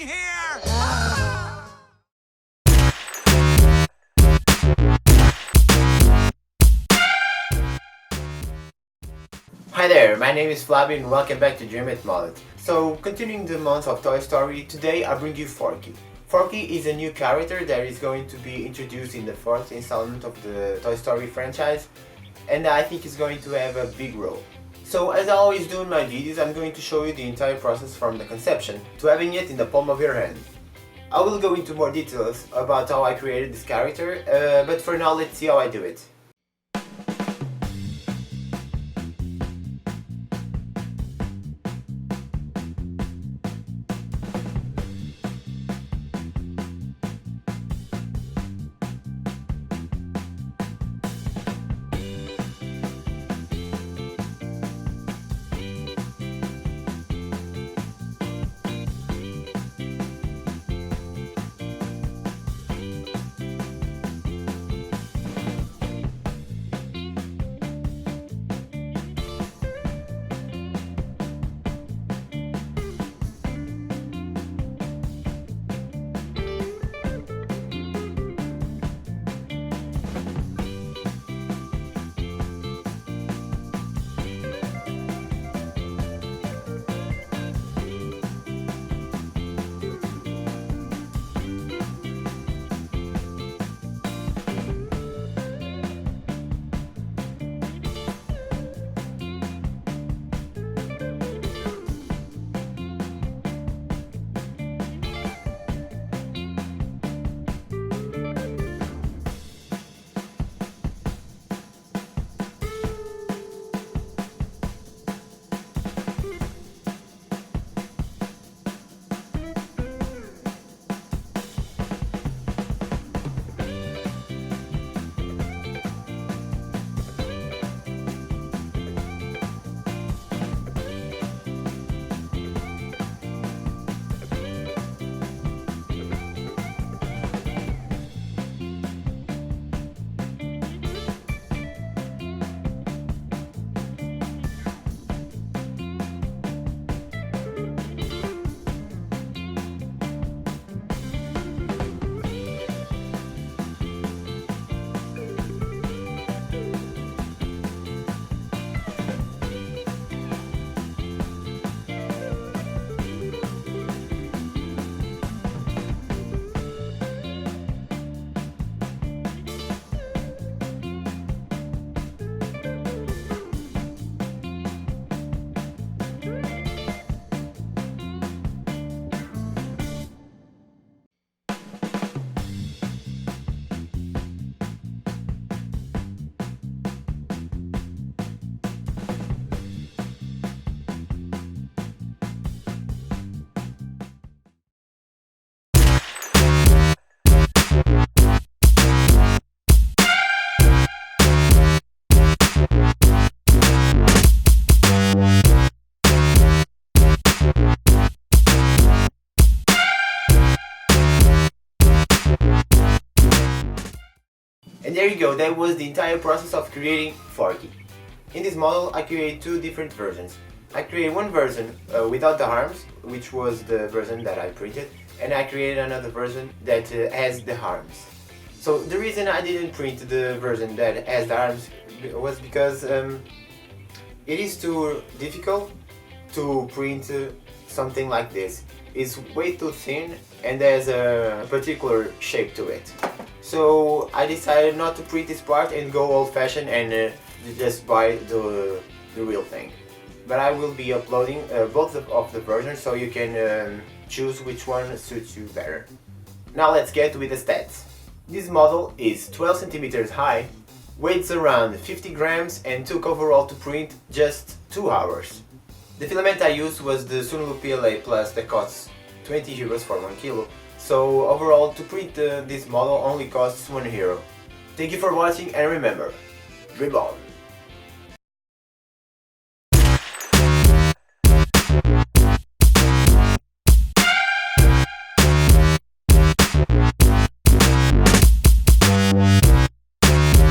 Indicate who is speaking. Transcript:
Speaker 1: here!
Speaker 2: Hi there, my name is Flavio and welcome back to Dream at Mullet. So, continuing the month of Toy Story, today I bring you Forky. Forky is a new character that is going to be introduced in the fourth installment of the Toy Story franchise, and I think is going to have a big role. So, as I always do in my videos, I'm going to show you the entire process from the conception to having it in the palm of your hand. I will go into more details about how I created this character, but for now let's see how I do it. And there you go, that was the entire process of creating Forky. In this model I created two different versions. I created one version without the arms, which was the version that I printed, and I created another version that has the arms. So the reason I didn't print the version that has the arms was because it is too difficult to print something like this. It's way too thin and there's a particular shape to it. So I decided not to print this part and go old-fashioned and just buy the real thing. But I will be uploading both of the versions so you can choose which one suits you better. Now let's get with the stats. This model is 12 centimeters high, weighs around 50 grams and took overall to print just 2 hours. The filament I used was the SUNLU PLA Plus that costs 20 euros for 1 kilo. So overall to print this model only costs €1. Thank you for watching and remember, Brim on!